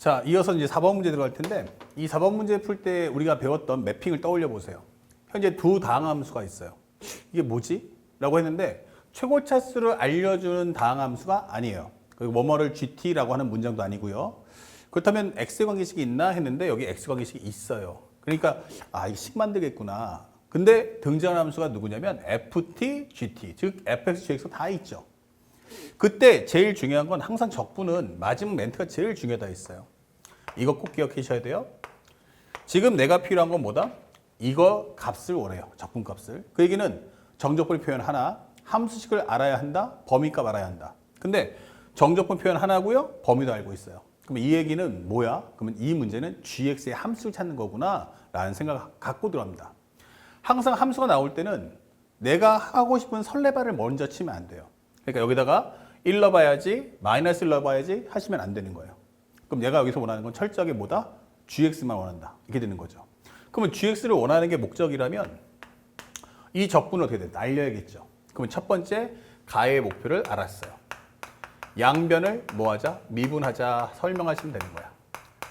자, 이어서 이제 4번 문제 들어갈 텐데 이 4번 문제 풀 때 우리가 배웠던 매핑을 떠올려 보세요. 현재 두 다항함수가 있어요. 이게 뭐지? 라고 했는데 최고차수를 알려주는 다항함수가 아니에요. 그리고 뭐뭐를 GT라고 하는 문장도 아니고요. 그렇다면 X 관계식이 있나 했는데 여기 X 관계식이 있어요. 그러니까 이 식 만들겠구나. 근데 등장하는 함수가 누구냐면 FT, GT, 즉 FX, GX 다 있죠. 그때 제일 중요한 건 항상 적분은 마지막 멘트가 제일 중요하다 했어요. 이거 꼭 기억하셔야 돼요. 지금 내가 필요한 건 뭐다? 이거 값을 원해요. 적분 값을. 그 얘기는 정적분 표현 하나, 함수식을 알아야 한다, 범위값 알아야 한다. 근데 정적분 표현 하나고요, 범위도 알고 있어요. 그럼 이 얘기는 뭐야? 그러면 이 문제는 gx의 함수를 찾는 거구나 라는 생각을 갖고 들어갑니다. 항상 함수가 나올 때는 내가 하고 싶은 설레발을 먼저 치면 안 돼요. 그러니까 여기다가 1 넣어봐야지, 마이너스 1 넣어봐야지 하시면 안 되는 거예요. 그럼 내가 여기서 원하는 건 철저하게 뭐다? gx만 원한다. 이렇게 되는 거죠. 그러면 gx를 원하는 게 목적이라면 이 적분을 어떻게 돼? 날려야겠죠. 그러면 첫 번째 가의 목표를 알았어요. 양변을 뭐 하자? 미분하자 설명하시면 되는 거야.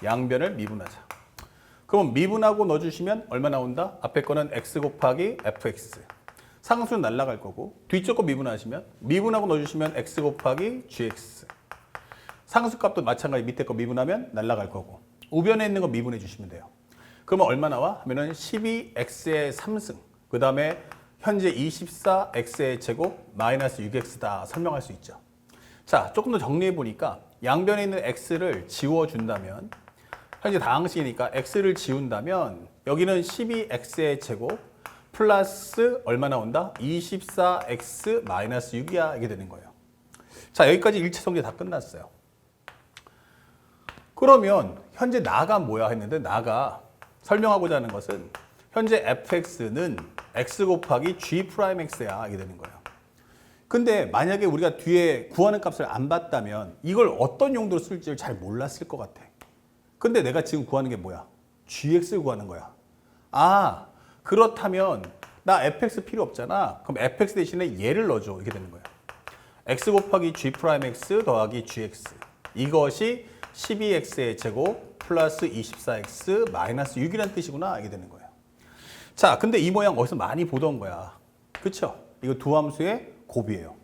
양변을 미분하자. 그럼 미분하고 넣어주시면 얼마 나온다? 앞에 거는 x 곱하기 fx. 상수는 날라갈 거고 뒤쪽 거 미분하시면 미분하고 넣어주시면 x 곱하기 gx. 상수값도 마찬가지 밑에 거 미분하면 날라갈 거고 우변에 있는 거 미분해 주시면 돼요. 그러면 얼마 나와? 하면은 12x의 3승 그 다음에 현재 24x의 제곱 마이너스 6x다 설명할 수 있죠. 자, 조금 더 정리해 보니까 양변에 있는 x를 지워준다면 현재 다항식이니까 x를 지운다면 여기는 12x의 제곱 플러스 얼마 나온다? 24x 마이너스 6이야 이게 되는 거예요. 자, 여기까지 1차 성질 다 끝났어요. 그러면 현재 나가 뭐야 했는데 나가 설명하고자 하는 것은 현재 fx는 x 곱하기 g'x야 이게 되는 거예요. 근데 만약에 우리가 뒤에 구하는 값을 안 봤다면 이걸 어떤 용도로 쓸지를 잘 몰랐을 것 같아. 근데 내가 지금 구하는 게 뭐야? gx를 구하는 거야. 그렇다면 나 fx 필요 없잖아. 그럼 fx 대신에 얘를 넣어줘. 이렇게 되는 거예요. x 곱하기 g'x 더하기 gx. 이것이 12x의 제곱 플러스 24x 마이너스 6이라는 뜻이구나. 이게 되는 거예요. 자, 근데 이 모양 어디서 많이 보던 거야. 그쵸? 이거 두 함수의 곱이에요.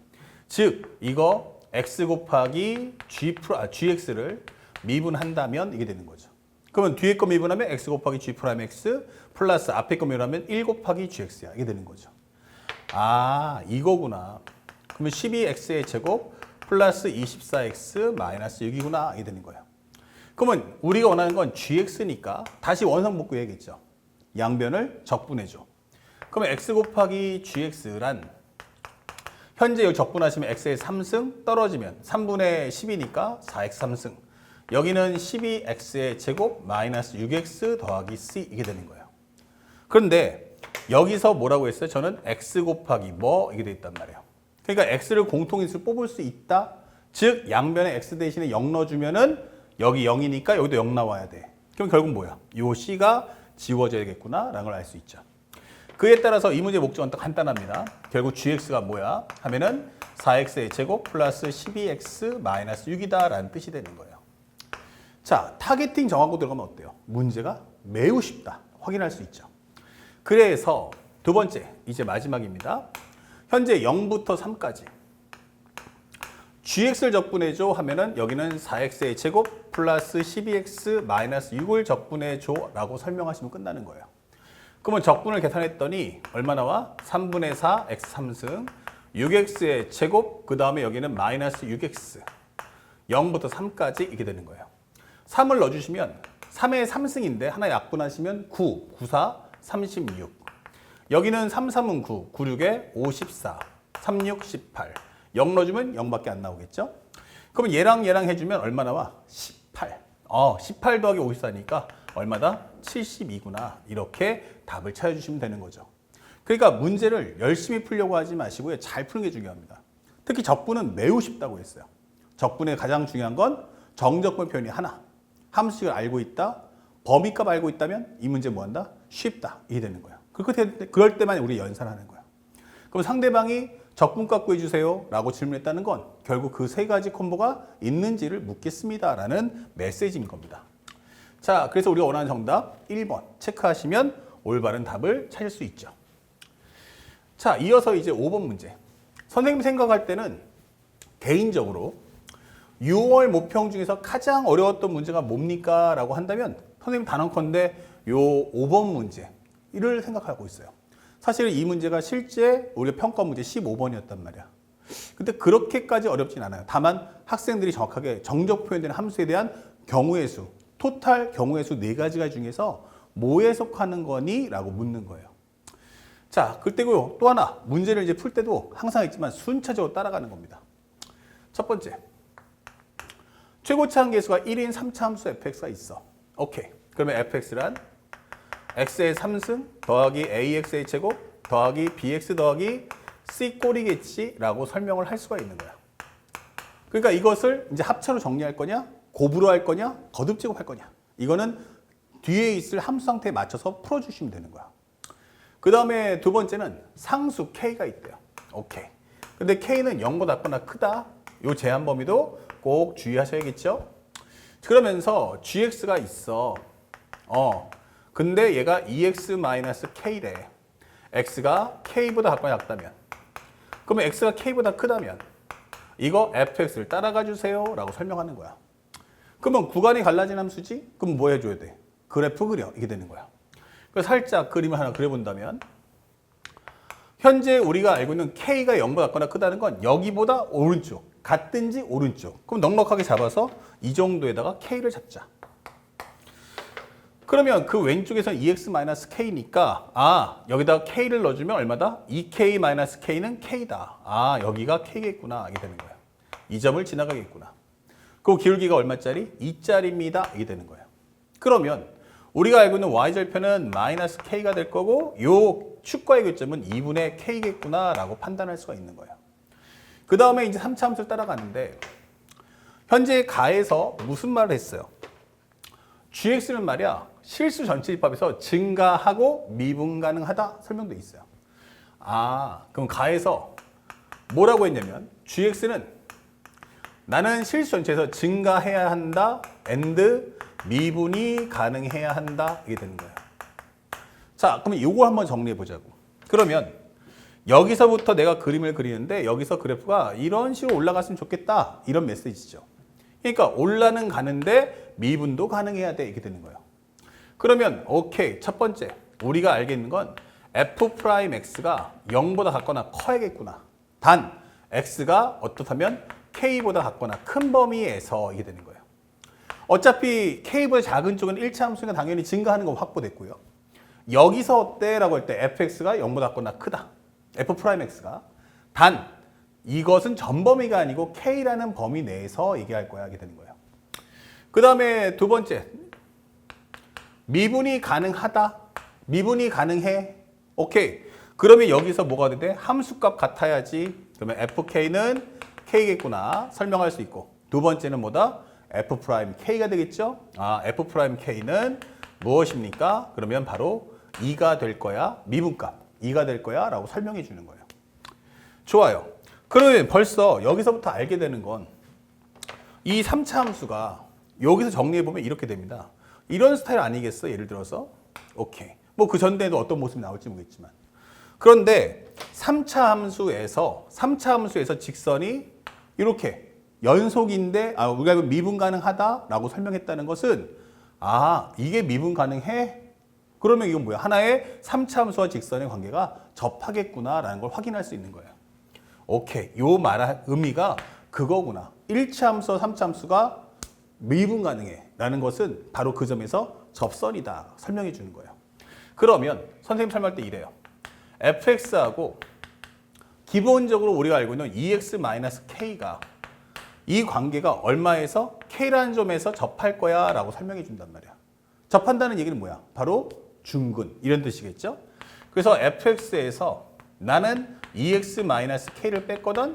즉, 이거 x 곱하기 gx를 미분한다면 이게 되는 거죠. 그러면 뒤에 거 미분하면 x 곱하기 g'x 플러스 앞에 거 미분하면 1 곱하기 gx야. 이게 되는 거죠. 이거구나. 그러면 12x의 제곱 플러스 24x 마이너스 6이구나. 이게 되는 거예요. 그러면 우리가 원하는 건 gx니까 다시 원상복구 해야겠죠. 양변을 적분해줘. 그러면 x 곱하기 gx란 현재 여기 적분하시면 x의 3승 떨어지면 3분의 10이니까 4x 3승. 여기는 12x의 제곱 마이너스 6x 더하기 c 이게 되는 거예요. 그런데 여기서 뭐라고 했어요? 저는 x 곱하기 뭐 이게 돼 있단 말이에요. 그러니까 x를 공통인수로 뽑을 수 있다. 즉 양변에 x 대신에 0 넣어주면은 여기 0이니까 여기도 0 나와야 돼. 그럼 결국 뭐야? 요 c가 지워져야겠구나 라는 걸 알 수 있죠. 그에 따라서 이 문제의 목적은 또 간단합니다. 결국 gx가 뭐야? 하면은 4x의 제곱 플러스 12x 마이너스 6이다 라는 뜻이 되는 거예요. 자, 타겟팅 정하고 들어가면 어때요? 문제가 매우 쉽다. 확인할 수 있죠. 그래서 두 번째, 이제 마지막입니다. 현재 0부터 3까지 gx를 적분해줘 하면은 여기는 4x의 제곱 플러스 12x 마이너스 6을 적분해줘 라고 설명하시면 끝나는 거예요. 그러면 적분을 계산했더니 얼마 나와? 3분의 4 x 3승 6x의 제곱 그 다음에 여기는 마이너스 6x 0부터 3까지 이렇게 되는 거예요. 3을 넣어주시면 3의 3승인데 하나 약분하시면 9, 9, 4, 36 여기는 3, 3은 9, 9, 6에 54 3, 6, 18 0 넣어주면 0밖에 안 나오겠죠? 그러면 얘랑 얘랑 해주면 얼마 나와? 18 18 더하기 54니까 얼마다? 72구나 이렇게 답을 찾아주시면 되는 거죠. 그러니까 문제를 열심히 풀려고 하지 마시고요. 잘 푸는 게 중요합니다. 특히 적분은 매우 쉽다고 했어요. 적분의 가장 중요한 건 정적분 표현이 하나 함수식을 알고 있다, 범위값 알고 있다면 이 문제 뭐한다? 쉽다. 이게 되는 거야. 그럴 때만 우리 연산하는 거야. 그럼 상대방이 적분값 구해주세요 라고 질문했다는 건 결국 그 세 가지 콤보가 있는지를 묻겠습니다 라는 메시지인 겁니다. 자, 그래서 우리가 원하는 정답 1번 체크하시면 올바른 답을 찾을 수 있죠. 자, 이어서 이제 5번 문제. 선생님 생각할 때는 개인적으로 6월 모평 중에서 가장 어려웠던 문제가 뭡니까? 라고 한다면 선생님 단언컨대 요 5번 문제를 생각하고 있어요. 사실 이 문제가 실제 우리가 평가 문제 15번이었단 말이야. 근데 그렇게까지 어렵진 않아요. 다만 학생들이 정확하게 정적 표현되는 함수에 대한 경우의 수, 토탈 경우의 수 4가지가 중에서 뭐에 속하는 거니? 라고 묻는 거예요. 자, 그때고요. 또 하나 문제를 이제 풀 때도 항상 있지만 순차적으로 따라가는 겁니다. 첫 번째, 최고차 한계수가 1인 3차 함수 fx가 있어. 오케이. 그러면 fx란 x의 3승 더하기 ax의 제곱 더하기 bx 더하기 c 꼴이겠지 라고 설명을 할 수가 있는 거야. 그러니까 이것을 이제 합차로 정리할 거냐, 곱으로 할 거냐, 거듭 제곱할 거냐. 이거는 뒤에 있을 함수 상태에 맞춰서 풀어주시면 되는 거야. 그 다음에 두 번째는 상수 k가 있대요. 오케이. 근데 k는 0보다 작거나 크다. 요 제한 범위도 꼭 주의하셔야겠죠. 그러면서 gx가 있어. 근데 얘가 EX-K래. X가 K보다 작거나 작다면. 그러면 X가 K보다 크다면 이거 fx를 따라가 주세요 라고 설명하는 거야. 그러면 구간이 갈라진 함수지? 그럼 뭐 해줘야 돼? 그래프 그려. 이게 되는 거야. 그래서 살짝 그림을 하나 그려본다면 현재 우리가 알고 있는 K가 0보다 작거나 크다는 건 여기보다 오른쪽, 같든지 오른쪽. 그럼 넉넉하게 잡아서 이 정도에다가 K를 잡자. 그러면 그 왼쪽에서는 EX-K니까 여기다가 K를 넣어주면 얼마다? EK-K는 K다. 여기가 K겠구나. 이게 되는 거예요. 이 점을 지나가겠구나. 그 기울기가 얼마짜리? 2짜리입니다. 이게 되는 거예요. 그러면 우리가 알고 있는 y절편은 마이너스 k가 될 거고 요 축과의 교점은 2분의 k겠구나 라고 판단할 수가 있는 거예요. 그 다음에 이제 3차 함수를 따라가는데 현재 가에서 무슨 말을 했어요? gx는 말이야 실수 전치집합에서 증가하고 미분 가능하다 설명도 있어요. 그럼 가에서 뭐라고 했냐면 gx는 나는 실수 전체에서 증가해야 한다 and 미분이 가능해야 한다 이게 되는 거예요. 자, 그러면 이거 한번 정리해 보자고. 그러면 여기서부터 내가 그림을 그리는데 여기서 그래프가 이런 식으로 올라갔으면 좋겠다 이런 메시지죠. 그러니까 올라는 가는데 미분도 가능해야 돼 이렇게 되는 거예요. 그러면 오케이, 첫 번째 우리가 알겠는 건 f'x가 0보다 작거나 커야겠구나. 단 x가 어떻다면 k보다 작거나 큰 범위에서 이게 되는 거예요. 어차피 k보다 작은 쪽은 1차 함수가 당연히 증가하는 거 확보됐고요. 여기서 어때? 라고 할 때 fx가 0보다 작거나 크다. f'x가. 단 이것은 전범위가 아니고 k라는 범위 내에서 얘기할 거야. 이게 되는 거예요. 그 다음에 두 번째. 미분이 가능하다. 미분이 가능해. 오케이. 그러면 여기서 뭐가 돼? 함수값 같아야지. 그러면 fk는 k겠구나. 설명할 수 있고. 두 번째는 뭐다? f'k가 되겠죠? f'k는 무엇입니까? 그러면 바로 2가 될 거야. 미분값 2가 될 거야 라고 설명해 주는 거예요. 좋아요. 그러면 벌써 여기서부터 알게 되는 건 이 3차 함수가 여기서 정리해 보면 이렇게 됩니다. 이런 스타일 아니겠어? 예를 들어서 오케이. 뭐 그 전에도 어떤 모습이 나올지 모르겠지만 그런데 3차 함수에서 직선이 이렇게 연속인데 우리가 미분 가능하다라고 설명했다는 것은 이게 미분 가능해? 그러면 이건 뭐야? 하나의 3차 함수와 직선의 관계가 접하겠구나라는 걸 확인할 수 있는 거예요. 오케이. 요 말의 의미가 그거구나. 1차 함수와 3차 함수가 미분 가능해 라는 것은 바로 그 점에서 접선이다 설명해 주는 거예요. 그러면 선생님 설명할 때 이래요. fx하고 기본적으로 우리가 알고 있는 EX-K가 이 관계가 얼마에서 K라는 점에서 접할 거야 라고 설명해 준단 말이야. 접한다는 얘기는 뭐야? 바로 중근 이런 뜻이겠죠? 그래서 fx에서 나는 EX-K를 뺐거든.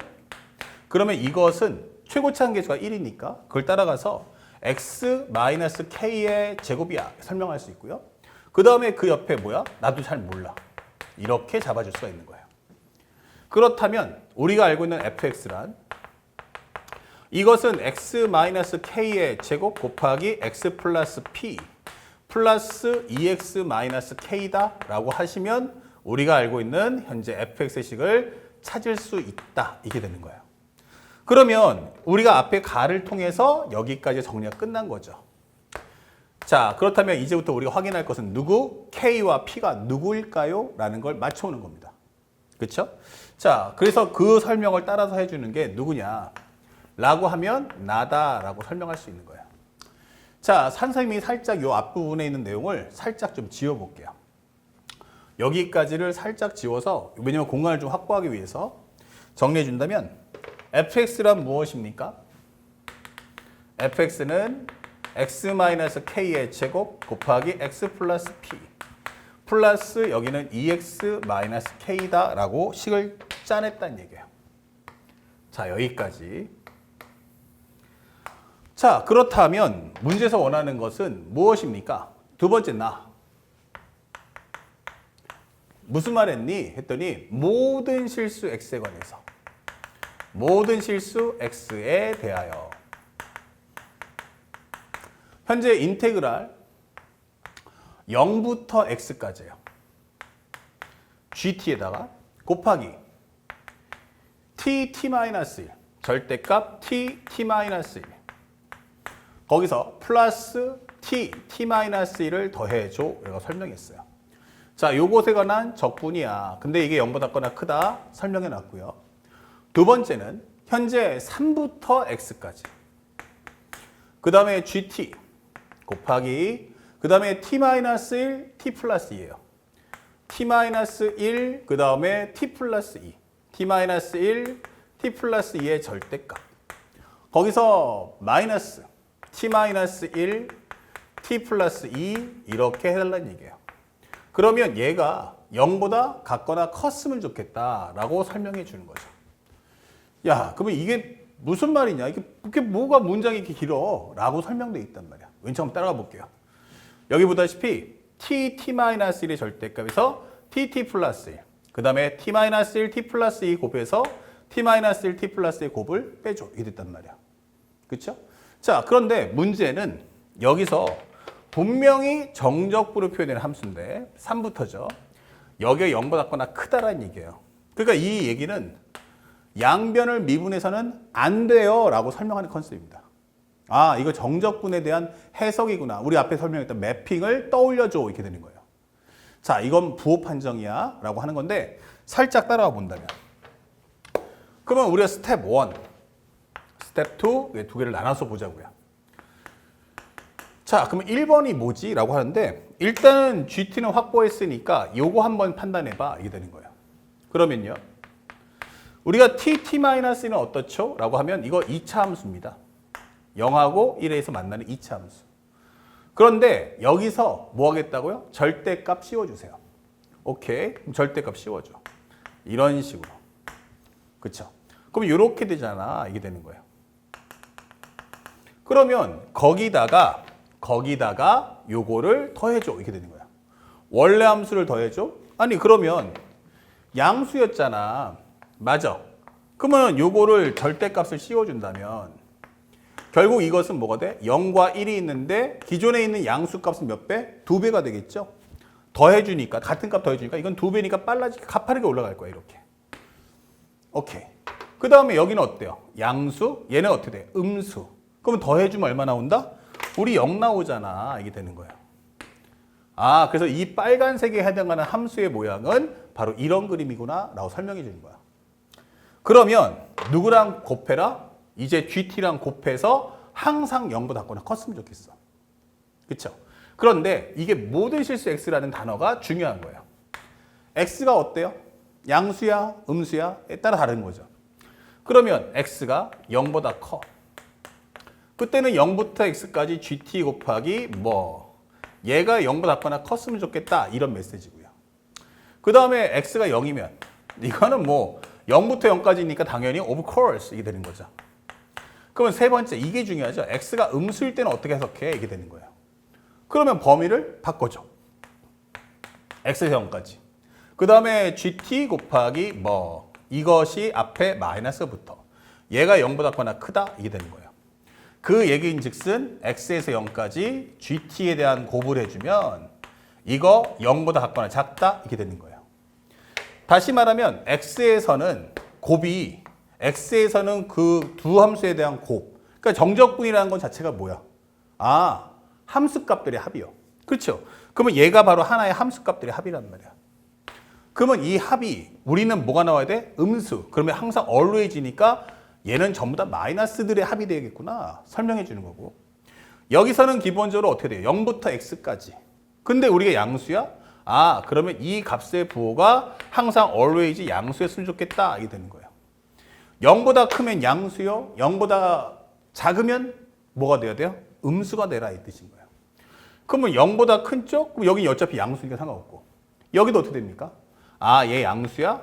그러면 이것은 최고차 한계수가 1이니까 그걸 따라가서 X-K의 제곱이야 설명할 수 있고요. 그 다음에 그 옆에 뭐야? 나도 잘 몰라. 이렇게 잡아줄 수가 있는 거예요. 그렇다면 우리가 알고 있는 fx란 이것은 x-k의 제곱 곱하기 x 플러스 p 플러스 2x-k다 라고 하시면 우리가 알고 있는 현재 fx의 식을 찾을 수 있다. 이게 되는 거예요. 그러면 우리가 앞에 가를 통해서 여기까지 정리가 끝난 거죠. 자, 그렇다면 이제부터 우리가 확인할 것은 누구? K와 P가 누구일까요? 라는 걸 맞춰오는 겁니다. 그렇죠? 자, 그래서 그 설명을 따라서 해주는 게 누구냐? 라고 하면 나다 라고 설명할 수 있는 거예요. 자, 선생님이 살짝 요 앞부분에 있는 내용을 살짝 좀 지워볼게요. 여기까지를 살짝 지워서 왜냐면 공간을 좀 확보하기 위해서 정리해 준다면 fx란 무엇입니까? fx는 x-k의 제곱 곱하기 x 플러스 p 플러스 여기는 2x-k다 라고 식을 짜냈다는 얘기예요. 자, 여기까지. 자, 그렇다면 문제에서 원하는 것은 무엇입니까? 두 번째 나. 무슨 말 했니? 했더니 모든 실수 x에 관해서 모든 실수 x에 대하여 현재 인테그랄 0부터 x까지예요. gt에다가 곱하기 t-1 절대값 t-1 거기서 플러스 t-1을 더해줘 라고 설명했어요. 자, 요것에 관한 적분이야. 근데 이게 0보다 작거나 크다 설명해 놨고요. 두 번째는 현재 3부터 x까지 그 다음에 gt 곱하기 그 다음에 t-1 t 플러스 2예요. t-1 그 다음에 t 플러스 2 t-1 t 플러스 2의 절대값 거기서 마이너스 t-1 t 플러스 2 이렇게 해달라는 얘기예요. 그러면 얘가 0보다 같거나 컸으면 좋겠다라고 설명해 주는 거죠. 야, 그러면 이게 무슨 말이냐? 이게 뭐가 문장이 이렇게 길어? 라고 설명되어 있단 말이야. 왠지 한번 따라가 볼게요. 여기 보다시피 t-1의 절대값에서 tt 플러스 1, 그 다음에 t-1 t 플러스 2 곱해서 t-1 t 플러스 2 곱을 빼줘. 이게 됐단 말이야. 그쵸? 자, 그런데 문제는 여기서 분명히 정적부로 표현되는 함수인데 3부터죠. 여기가 0보다 작거나 크다라는 얘기예요. 그러니까 이 얘기는 양변을 미분해서는 안 돼요 라고 설명하는 컨셉입니다. 아, 이거 정적분에 대한 해석이구나. 우리 앞에 설명했던 매핑을 떠올려줘 이렇게 되는 거예요. 자, 이건 부호 판정이야 라고 하는 건데 살짝 따라와 본다면 그러면 우리가 스텝 1, 스텝 2 두 개를 나눠서 보자고요. 자, 그러면 1번이 뭐지? 라고 하는데 일단은 GT는 확보했으니까 요거 한번 판단해봐 이게 되는 거예요. 그러면요. 우리가 t-는 어떻죠? 라고 하면 이거 2차 함수입니다. 0하고 1에서 만나는 2차 함수. 그런데 여기서 뭐 하겠다고요? 절대값 씌워주세요. 오케이. 그럼 절대값 씌워줘. 이런 식으로. 그쵸? 그럼 이렇게 되잖아. 이게 되는 거예요. 그러면 거기다가 요거를 더해줘. 이렇게 되는 거야. 원래 함수를 더해줘? 아니, 그러면 양수였잖아. 맞아. 그러면 요거를 절대값을 씌워준다면 결국 이것은 뭐가 돼? 0과 1이 있는데 기존에 있는 양수값은 몇 배? 2배가 되겠죠? 더해주니까 같은 값 더해주니까 이건 2배니까 빨라지게 가파르게 올라갈 거야. 이렇게. 오케이. 그 다음에 여기는 어때요? 양수? 얘는 어떻게 돼? 음수. 그러면 더해주면 얼마 나온다? 우리 0 나오잖아. 이게 되는 거예요. 아, 그래서 이 빨간색에 해당하는 함수의 모양은 바로 이런 그림이구나 라고 설명해 주는 거야. 그러면 누구랑 곱해라? 이제 GT랑 곱해서 항상 0보다 작거나 컸으면 좋겠어. 그쵸? 그런데 이게 모든 실수 X라는 단어가 중요한 거예요. X가 어때요? 양수야? 음수야?에 따라 다른 거죠. 그러면 X가 0보다 커. 그때는 0부터 X까지 GT 곱하기 뭐 얘가 0보다 작거나 컸으면 좋겠다 이런 메시지고요. 그 다음에 X가 0이면 이거는 뭐 0부터 0까지니까 당연히 of course 이게 되는 거죠. 그러면 세 번째 이게 중요하죠. X가 음수일 때는 어떻게 해석해? 이게 되는 거예요. 그러면 범위를 바꿔줘. X에서 0까지. 그 다음에 GT 곱하기 뭐 이것이 앞에 마이너스가 붙어. 얘가 0보다 작거나 크다. 이게 되는 거예요. 그 얘기인 즉슨 x에서 0까지 gt에 대한 곱을 해주면 이거 0보다 작거나 작다. 이게 되는 거예요. 다시 말하면 x에서는 곱이 x에서는 그 두 함수에 대한 곱. 그러니까 정적분이라는 것 자체가 뭐야? 아, 함수값들의 합이요. 그렇죠? 그러면 얘가 바로 하나의 함수값들의 합이란 말이야. 그러면 이 합이 우리는 뭐가 나와야 돼? 음수. 그러면 항상 always니까 얘는 전부 다 마이너스들의 합이 되겠구나. 설명해 주는 거고. 여기서는 기본적으로 어떻게 돼요? 0부터 x까지. 근데 우리가 양수야? 아, 그러면 이 값의 부호가 항상 always 양수였으면 좋겠다. 이게 되는 거예요. 0보다 크면 양수요. 0보다 작으면 뭐가 돼야 돼요? 음수가 되라 이 뜻인 거예요. 그러면 0보다 큰 쪽? 그럼 여기 어차피 양수니까 상관없고. 여기도 어떻게 됩니까? 아, 얘 양수야?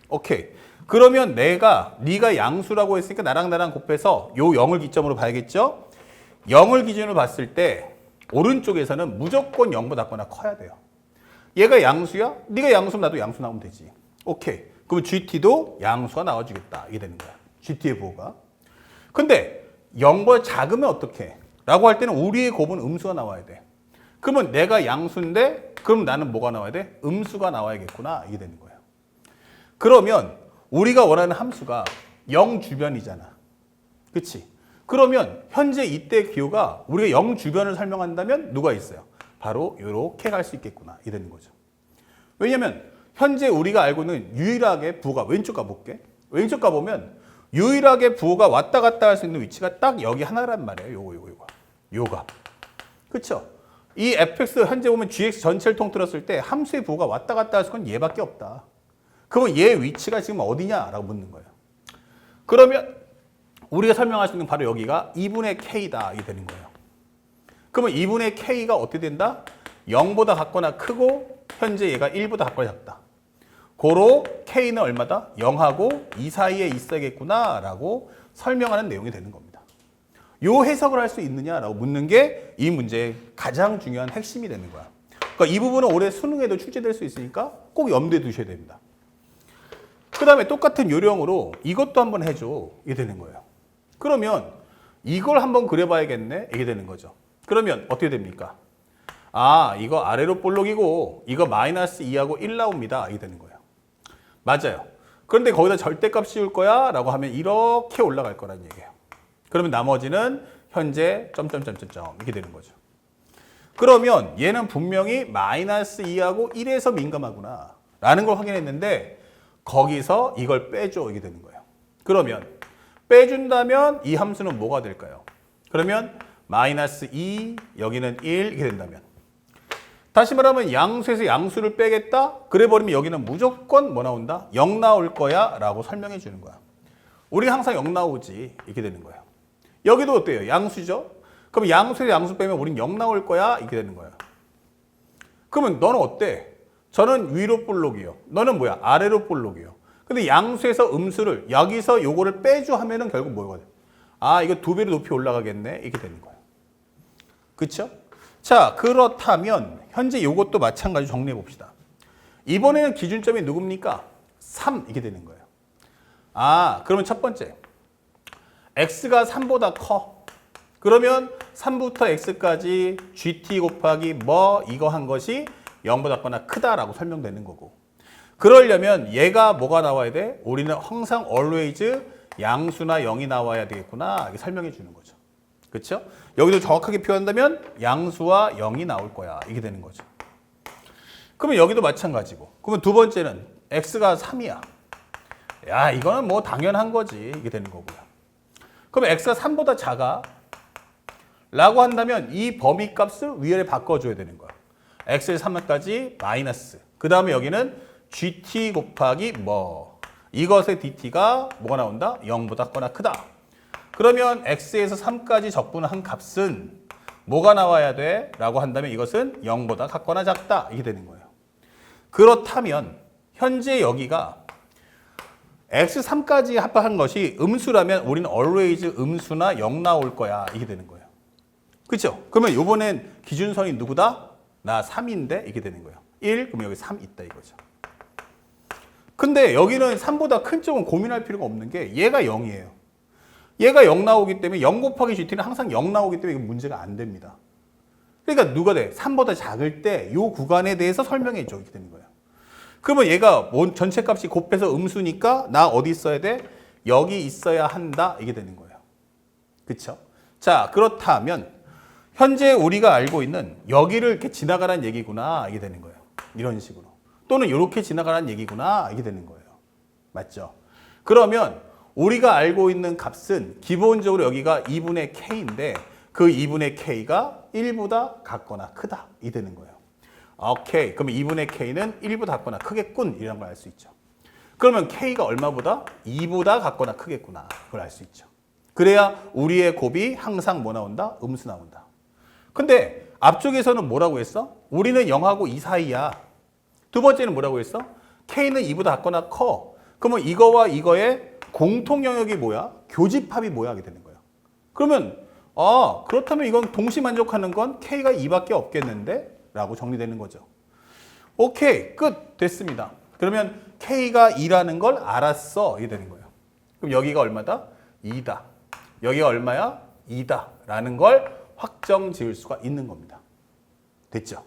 오케이. 그러면 네가 양수라고 했으니까 나랑 곱해서 요 0을 기점으로 봐야겠죠? 0을 기준으로 봤을 때 오른쪽에서는 무조건 0보다 작거나 커야 돼요. 얘가 양수야? 네가 양수면 나도 양수 나오면 되지. 오케이. 그럼 GT도 양수가 나와주겠다. 이게 되는 거야. GT의 부호가. 근데 0보다 작으면 어떡해? 라고 할 때는 우리의 곱은 음수가 나와야 돼. 그러면 내가 양수인데 그럼 나는 뭐가 나와야 돼? 음수가 나와야겠구나. 이게 되는 거예요. 그러면 우리가 원하는 함수가 0 주변이잖아. 그치? 그러면 현재 이때 기호가 우리가 0 주변을 설명한다면 누가 있어요? 바로 이렇게 갈 수 있겠구나. 이게 되는 거죠. 왜냐면 현재 우리가 알고 있는 유일하게 부호가 왼쪽 가볼게. 왼쪽 가보면 유일하게 부호가 왔다 갔다 할 수 있는 위치가 딱 여기 하나란 말이에요. 요가. 그쵸? 이 fx 현재 보면 gx 전체를 통틀었을 때 함수의 부호가 왔다 갔다 할 수 있는 건 얘밖에 없다. 그러면 얘 위치가 지금 어디냐라고 묻는 거예요. 그러면 우리가 설명할 수 있는 바로 여기가 2분의 k다. 이게 되는 거예요. 그러면 2분의 k가 어떻게 된다? 0보다 작거나 크고 현재 얘가 1보다 작거나 작다. 고로 k는 얼마다? 0하고 2 사이에 있어야겠구나 라고 설명하는 내용이 되는 겁니다. 요 해석을 할 수 있느냐라고 묻는 게 이 문제의 가장 중요한 핵심이 되는 거야. 그러니까 이 부분은 올해 수능에도 출제될 수 있으니까 꼭 염두에 두셔야 됩니다. 그 다음에 똑같은 요령으로 이것도 한번 해줘. 이게 되는 거예요. 그러면 이걸 한번 그려봐야겠네. 이게 되는 거죠. 그러면 어떻게 됩니까? 아, 이거 아래로 볼록이고 이거 마이너스 2하고 1 나옵니다. 이게 되는 거예요. 맞아요. 그런데 거기다 절대값 씌울 거야 라고 하면 이렇게 올라갈 거란 얘기예요. 그러면 나머지는 현재 점점점점점 이렇게 되는 거죠. 그러면 얘는 분명히 마이너스 2하고 1에서 민감하구나 라는 걸 확인했는데 거기서 이걸 빼줘. 이게 되는 거예요. 그러면 빼준다면 이 함수는 뭐가 될까요? 그러면 마이너스 2, 여기는 1 이렇게 된다면 다시 말하면 양수에서 양수를 빼겠다? 그래 버리면 여기는 무조건 뭐 나온다? 0 나올 거야 라고 설명해 주는 거야. 우리 항상 0 나오지. 이렇게 되는 거예요. 여기도 어때요? 양수죠? 그럼 양수에서 양수 빼면 우린 0 나올 거야? 이렇게 되는 거야. 그러면 너는 어때? 저는 위로 볼록이요. 너는 뭐야? 아래로 볼록이요. 근데 양수에서 음수를 여기서 요거를 빼줘 하면은 결국 뭐가 돼? 아, 이거 2배로 높이 올라가겠네. 이렇게 되는 거예요. 그쵸? 자, 그렇다면 현재 요것도 마찬가지로 정리해 봅시다. 이번에는 기준점이 누굽니까? 3 이게 되는 거예요. 아, 그러면 첫 번째. x가 3보다 커. 그러면 3부터 x까지 gt 곱하기 뭐 이거 한 것이 0보다 작거나 크다라고 설명되는 거고. 그러려면 얘가 뭐가 나와야 돼? 우리는 항상 always 양수나 0이 나와야 되겠구나. 이렇게 설명해 주는 거죠. 그렇죠? 여기도 정확하게 표현한다면 양수와 0이 나올 거야. 이게 되는 거죠. 그러면 여기도 마찬가지고. 그러면 두 번째는 x가 3이야. 야, 이거는 뭐 당연한 거지. 이게 되는 거고요. 그럼 x가 3보다 작아. 라고 한다면 이 범위 값을 위에 바꿔줘야 되는 거야. x의 3까지 마이너스. 그 다음에 여기는 gt 곱하기 뭐. 이것의 dt가 뭐가 나온다? 0보다 작거나 크다. 그러면 x에서 3까지 적분한 값은 뭐가 나와야 돼? 라고 한다면 이것은 0보다 작거나 작다. 이게 되는 거예요. 그렇다면 현재 여기가 x3까지 합한 것이 음수라면 우리는 always 음수나 0 나올 거야. 이게 되는 거예요. 그렇죠? 그러면 이번엔 기준선이 누구다? 나 3인데 이게 되는 거예요. 1, 그럼 여기 3 있다 이거죠. 근데 여기는 3보다 큰 쪽은 고민할 필요가 없는 게 얘가 0이에요. 얘가 0 나오기 때문에 0 곱하기 GT는 항상 0 나오기 때문에 이건 문제가 안 됩니다. 그러니까 누가 돼? 3보다 작을 때 이 구간에 대해서 설명해 줘. 이렇게 되는 거예요. 그러면 얘가 전체 값이 곱해서 음수니까 나 어디 있어야 돼? 여기 있어야 한다. 이게 되는 거예요. 그쵸? 자, 그렇다면 현재 우리가 알고 있는 여기를 이렇게 지나가라는 얘기구나. 이게 되는 거예요. 이런 식으로. 또는 이렇게 지나가라는 얘기구나. 이게 되는 거예요. 맞죠? 그러면 우리가 알고 있는 값은 기본적으로 여기가 2분의 k인데 그 2분의 k가 1보다 같거나 크다. 이 되는 거예요. 오케이. 그럼 2분의 k는 1보다 같거나 크겠군. 이런 걸 알 수 있죠. 그러면 k가 얼마보다? 2보다 같거나 크겠구나. 그걸 알 수 있죠. 그래야 우리의 곱이 항상 뭐 나온다? 음수 나온다. 근데 앞쪽에서는 뭐라고 했어? 우리는 0하고 2 사이야. 두 번째는 뭐라고 했어? k는 2보다 같거나 커. 그러면 이거와 이거의 공통 영역이 뭐야? 교집합이 뭐야? 하게 되는 거예요. 그러면 그렇다면 이건 동시 만족하는 건 k가 2밖에 없겠는데? 라고 정리되는 거죠. 오케이. 끝. 됐습니다. 그러면 k가 2라는 걸 알았어. 이게 되는 거예요. 그럼 여기가 얼마다? 2다. 여기가 얼마야? 2다. 라는 걸 확정 지을 수가 있는 겁니다. 됐죠?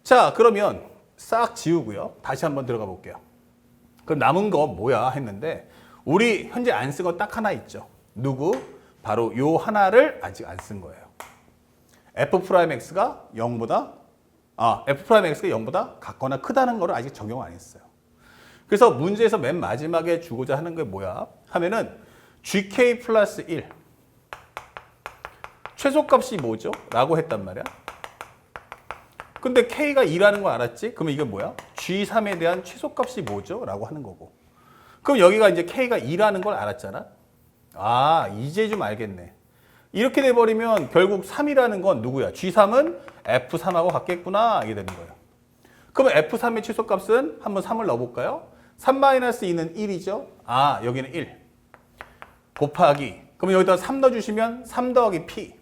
자, 그러면 싹 지우고요. 다시 한번 들어가 볼게요. 그럼 남은 거 뭐야? 했는데 우리 현재 안 쓴 거 딱 하나 있죠. 누구? 바로 요 하나를 아직 안 쓴 거예요. f'x가 0보다 f'x가 0보다 같거나 크다는 거를 아직 적용 안 했어요. 그래서 문제에서 맨 마지막에 주고자 하는 게 뭐야? 하면은 gk 플러스 1 최소값이 뭐죠? 라고 했단 말이야. 근데 k가 2라는 거 알았지? 그러면 이게 뭐야? g3에 대한 최소값이 뭐죠? 라고 하는 거고. 그럼 여기가 이제 k가 2라는 걸 알았잖아. 이제 좀 알겠네. 이렇게 돼버리면 결국 3이라는 건 누구야? G3은 F3하고 같겠구나. 이게 되는 거예요. 그러면 F3의 최소값은 한번 3을 넣어볼까요? 3-2는 1이죠. 여기는 1. 곱하기. 그러면 여기다 3 넣어주시면 3 더하기 P.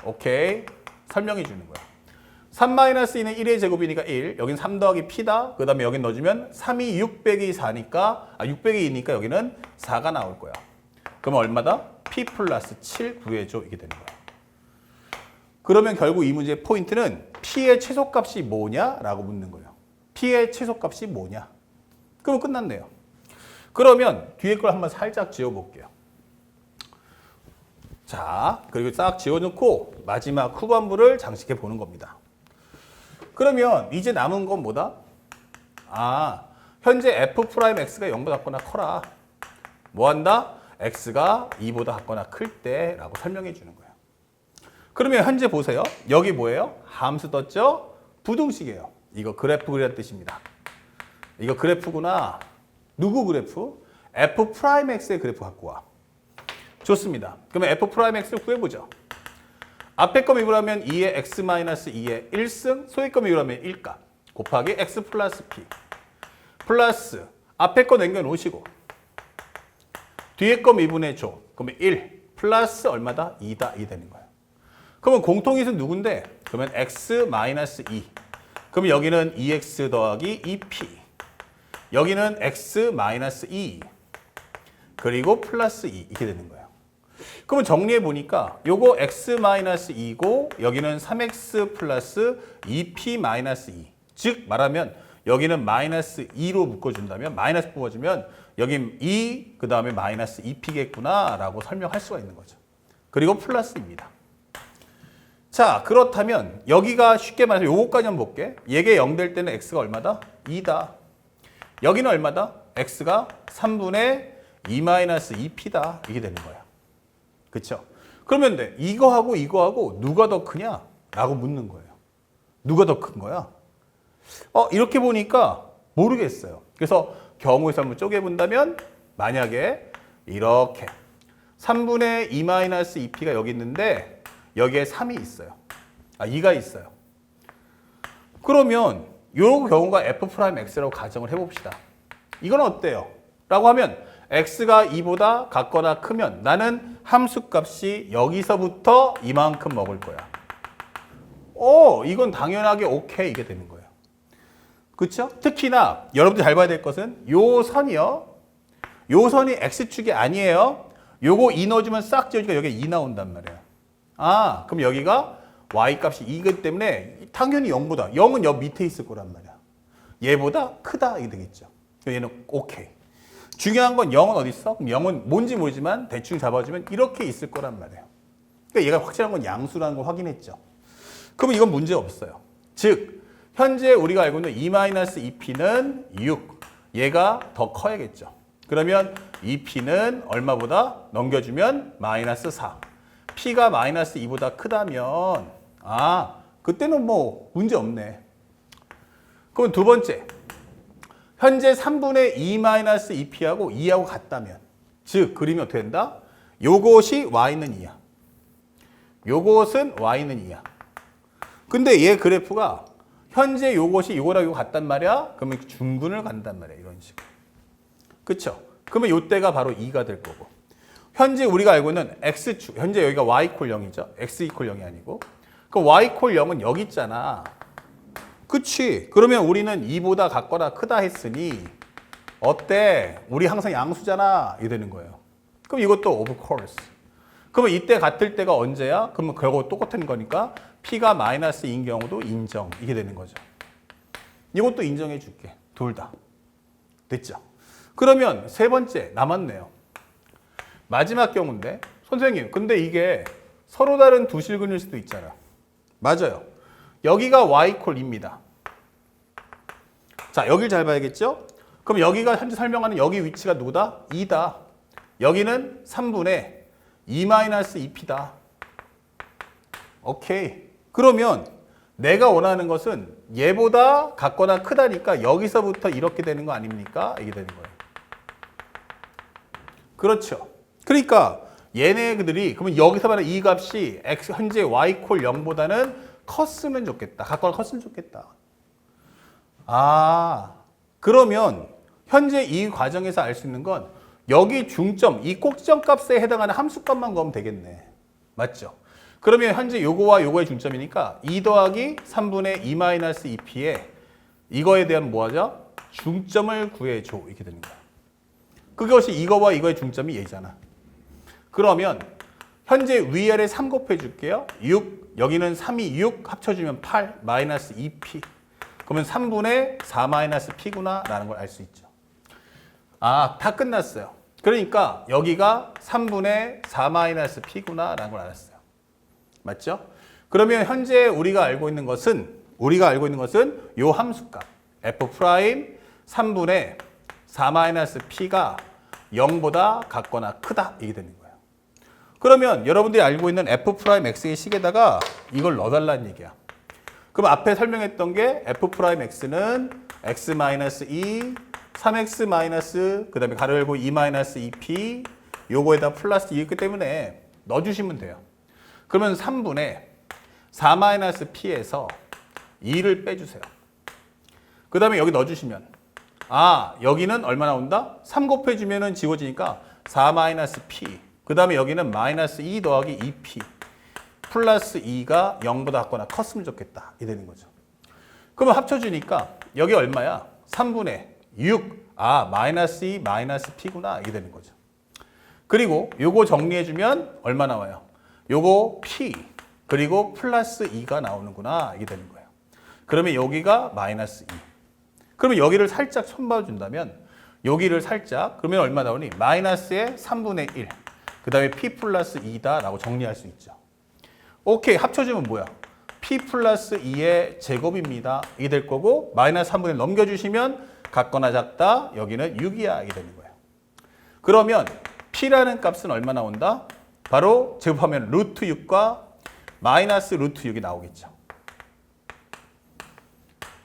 오케이. 설명해 주는 거야. 3-2는 1의 제곱이니까 1. 여긴 3 더하기 P다. 그 다음에 여기 넣어주면 3이 6 빼기 4니까, 6 빼기 2니까 여기는 4가 나올 거야. 그러면 얼마다? P 플러스 7 구해줘. 이게 되는 거야. 그러면 결국 이 문제의 포인트는 P의 최소값이 뭐냐라고 묻는 거예요. P의 최소값이 뭐냐? 그러면 끝났네요. 그러면 뒤에 걸 한번 살짝 지워볼게요. 자, 그리고 싹 지워놓고 마지막 후반부를 장식해 보는 겁니다. 그러면 이제 남은 건 뭐다? 현재 f'x가 0보다 같거나 커라. 뭐 한다? x가 2보다 같거나 클 때라고 설명해 주는 거예요. 그러면 현재 보세요. 여기 뭐예요? 함수 떴죠? 부등식이에요. 이거 그래프 그리는 뜻입니다. 이거 그래프구나. 누구 그래프? f'x의 그래프 갖고 와. 좋습니다. 그러면 f'x를 구해보죠. 앞에 거 미분하면 2의 x-2의 1승, 소위 거 미분하면 1값 곱하기 x 플러스 p 플러스 앞에 거 남겨놓으시고 뒤에 거 미분해줘. 그러면 1 플러스 얼마다? 2다. 이 되는 거예요. 그러면 공통이수는 누군데? 그러면 x-2. 그러면 여기는 2x 더하기 2p. 여기는 x-2. 그리고 플러스 2. 이렇게 되는 거예요. 그러면 정리해 보니까 요거 x-2고 여기는 3x 플러스 2p-2. 즉 말하면 여기는 마이너스 2로 묶어준다면 마이너스 뽑아주면 여긴 2, 그 다음에 마이너스 2p겠구나 라고 설명할 수가 있는 거죠. 그리고 플러스입니다. 자, 그렇다면 여기가 쉽게 말해서 요거까지 한번 볼게. 얘가 0 될 때는 x가 얼마다? 2다. 여기는 얼마다? x가 3분의 2-2p다. 이게 되는 거야. 그쵸? 그러면 이거하고 누가 더 크냐? 라고 묻는 거예요. 누가 더 큰 거야? 이렇게 보니까 모르겠어요. 그래서 경우에서 한번 쪼개본다면 만약에 이렇게 3분의 2-2p가 여기 있는데 여기에 3이 있어요. 2가 있어요. 그러면 이 경우가 f'x라고 가정을 해봅시다. 이건 어때요? 라고 하면 x가 2보다 같거나 크면 나는 함수값이 여기서부터 이만큼 먹을 거야. 이건 당연하게 오케이 이게 되는 거예요. 그쵸? 특히나 여러분들 잘 봐야 될 것은 요 선이요. 요 선이 x축이 아니에요. 요거 2 넣어주면 싹 지워지니까 여기 2 나온단 말이에요. 아, 그럼 여기가 y 값이 2이기 때문에 당연히 0보다 0은 여 밑에 있을 거란 말이야. 얘보다 크다 이게 되겠죠. 얘는 오케이. 중요한 건 0은 어디 있어? 그럼 0은 뭔지 모르지만 대충 잡아주면 이렇게 있을 거란 말이에요. 그러니까 얘가 확실한 건 양수라는 걸 확인했죠. 그럼 이건 문제 없어요. 즉 현재 우리가 알고 있는 2-2p는 6. 얘가 더 커야겠죠. 그러면 2p는 얼마보다 넘겨주면 마이너스 4. p가 마이너스 2보다 크다면 그때는 뭐 문제 없네. 그럼 두 번째. 현재 3분의 2-2p하고 2하고 같다면 즉 그림이 어떻게 된다? 요것이 y는 2야. 요것은 y는 2야. 근데 얘 그래프가 현재 요것이 요거랑 요거 같단 말이야? 그러면 중분을 간단 말이야. 이런 식으로. 그쵸? 그러면 요때가 바로 2가 될 거고. 현재 우리가 알고 있는 x축, 현재 여기가 y 콜 0이죠. x 이퀄 0이 아니고. 그 y 콜 0은 여기 있잖아. 그치? 그러면 우리는 2보다 같거나 크다 했으니 어때? 우리 항상 양수잖아. 이게 되는 거예요. 그럼 이것도 of course. 그러면 이때 같을 때가 언제야? 그러면 결국 똑같은 거니까 p가 마이너스 2인 경우도 인정. 이게 되는 거죠. 이것도 인정해 줄게. 둘 다. 됐죠? 그러면 세 번째 남았네요. 마지막 경우인데 선생님 근데 이게 서로 다른 두 실근일 수도 있잖아. 맞아요. 여기가 y콜입니다. 자, 여길 잘 봐야겠죠? 그럼 여기가 현재 설명하는 여기 위치가 누구다? 2다. 여기는 3분의 2-2p다. 오케이. 그러면 내가 원하는 것은 얘보다 같거나 크다니까 여기서부터 이렇게 되는 거 아닙니까? 이게 되는 거예요. 그렇죠. 그러니까 얘네들이 그러면 여기서 말하는 이 값이 x 현재 y콜 0보다는 컸으면 좋겠다. 같거나 컸으면 좋겠다. 그러면 현재 이 과정에서 알 수 있는 건 여기 중점, 이 꼭지점 값에 해당하는 함수값만 구하면 되겠네. 맞죠? 그러면 현재 요거와 요거의 중점이니까 2 더하기 3분의 2-2p에 이거에 대한 뭐하죠? 중점을 구해줘. 이렇게 되는 거야. 그것이 이거와 이거의 중점이 얘잖아. 그러면 현재 위아래 3 곱해 줄게요. 6, 여기는 3이 6 합쳐주면 8 마이너스 2p. 그러면 3분의 4-p구나 라는 걸 알 수 있죠. 다 끝났어요. 그러니까 여기가 3분의 4-p구나 라는 걸 알았어요. 맞죠? 그러면 현재 우리가 알고 있는 것은 요 함수값 f' 3분의 4-p가 0보다 같거나 크다 이게 되는 거예요. 그러면 여러분들이 알고 있는 f'x의 식에다가 이걸 넣어달라는 얘기야. 그럼 앞에 설명했던 게 f'x는 x-2 3x- 그 다음에 가로 열고 2-2p 요거에다 플러스 2였기 때문에 넣어주시면 돼요. 그러면 3분의 4-p에서 2를 빼주세요. 그 다음에 여기 넣어주시면 여기는 얼마 나온다? 3 곱해주면 지워지니까 4-p 그 다음에 여기는 마이너스 2 더하기 2p 플러스 2가 0보다 같거나 컸으면 좋겠다. 이 되는 거죠. 그러면 합쳐주니까 여기 얼마야? 3분의 6. 마이너스 2 마이너스 p구나. 이게 되는 거죠. 그리고 요거 정리해주면 얼마 나와요? 요거 p 그리고 플러스 2가 나오는구나. 이게 되는 거예요. 그러면 여기가 마이너스 2. 그러면 여기를 살짝 손봐준다면 여기를 살짝 그러면 얼마 나오니? 마이너스의 3분의 1. 그 다음에 p 플러스 2다 라고 정리할 수 있죠. 오케이. 합쳐주면 뭐야? p 플러스 2의 제곱입니다. 이게 될 거고 마이너스 3분의 1 넘겨주시면 같거나 작다. 여기는 6이야. 이게 되는 거예요. 그러면 p라는 값은 얼마 나온다? 바로 제곱하면 루트 6과 마이너스 루트 6이 나오겠죠.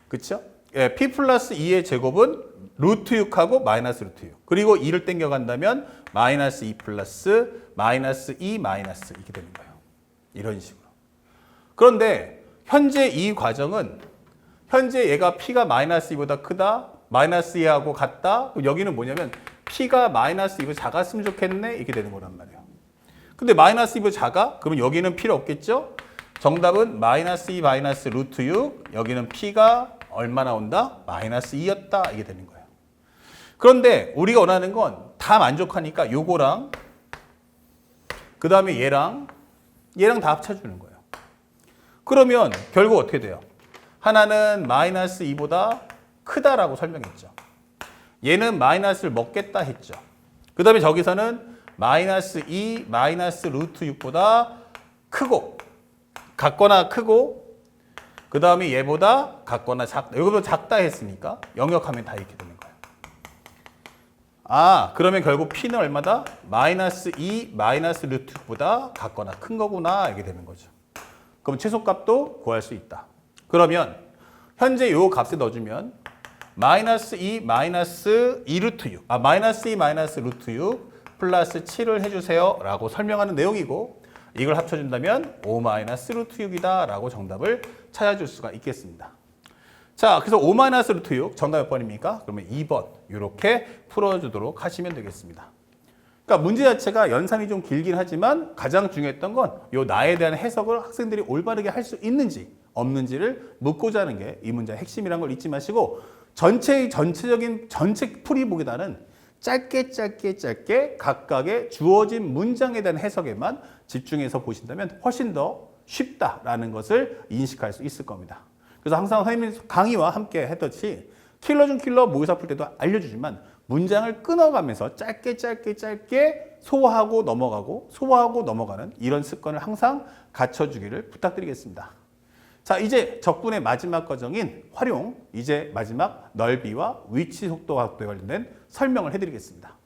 그쵸? 예, p 플러스 2의 제곱은 루트 6하고 마이너스 루트 6. 그리고 2를 땡겨간다면 마이너스 2 플러스 마이너스 2 마이너스 이렇게 되는 거예요. 이런 식으로. 그런데 현재 이 과정은 현재 얘가 p가 마이너스 2보다 크다. 마이너스 2하고 같다. 여기는 뭐냐면 p가 마이너스 2보다 작았으면 좋겠네. 이렇게 되는 거란 말이에요. 근데 마이너스 2보다 작아? 그러면 여기는 필요 없겠죠? 정답은 마이너스 2 마이너스 루트 6. 여기는 p가 얼마 나온다? 마이너스 2였다. 이게 되는 거예요. 그런데 우리가 원하는 건 다 만족하니까 요거랑 그 다음에 얘랑 다 합쳐주는 거예요. 그러면 결국 어떻게 돼요? 하나는 마이너스 2보다 크다라고 설명했죠. 얘는 마이너스를 먹겠다 했죠. 그 다음에 저기서는 마이너스 2, 마이너스 루트 6보다 크고 같거나 크고 그 다음에 얘보다 같거나 작다. 여기보다 작다 했으니까 영역하면 다 이렇게 되는 거예요. 아, 그러면 결국 P는 얼마다? 마이너스 2, 마이너스 루트 6보다 같거나 큰 거구나. 이렇게 되는 거죠. 그럼 최소값도 구할 수 있다. 그러면 현재 요 값에 넣어주면 마이너스 2, 마이너스 2 루트 6, 마이너스 2, 마이너스 루트 6 플러스 7을 해주세요 라고 설명하는 내용이고 이걸 합쳐준다면 5 마이너스 루트 6이다 라고 정답을 찾아줄 수가 있겠습니다. 자, 그래서 5 마이너스 루트 6 정답 몇 번입니까? 그러면 2번 이렇게 풀어주도록 하시면 되겠습니다. 그러니까 문제 자체가 연산이 좀 길긴 하지만 가장 중요했던 건 요 나에 대한 해석을 학생들이 올바르게 할 수 있는지 없는지를 묻고자 하는 게 이 문제의 핵심이라는 걸 잊지 마시고 전체적인 전체 풀이 보기보다는 짧게 각각의 주어진 문장에 대한 해석에만 집중해서 보신다면 훨씬 더 쉽다라는 것을 인식할 수 있을 겁니다. 그래서 항상 선생님 강의와 함께 했듯이 킬러 중 킬러 모의사 풀 때도 알려주지만 문장을 끊어가면서 짧게 소화하고 넘어가는 이런 습관을 항상 갖춰주기를 부탁드리겠습니다. 자, 이제 적분의 마지막 과정인 활용, 이제 마지막 넓이와 위치 속도 각도에 관련된 설명을 해드리겠습니다.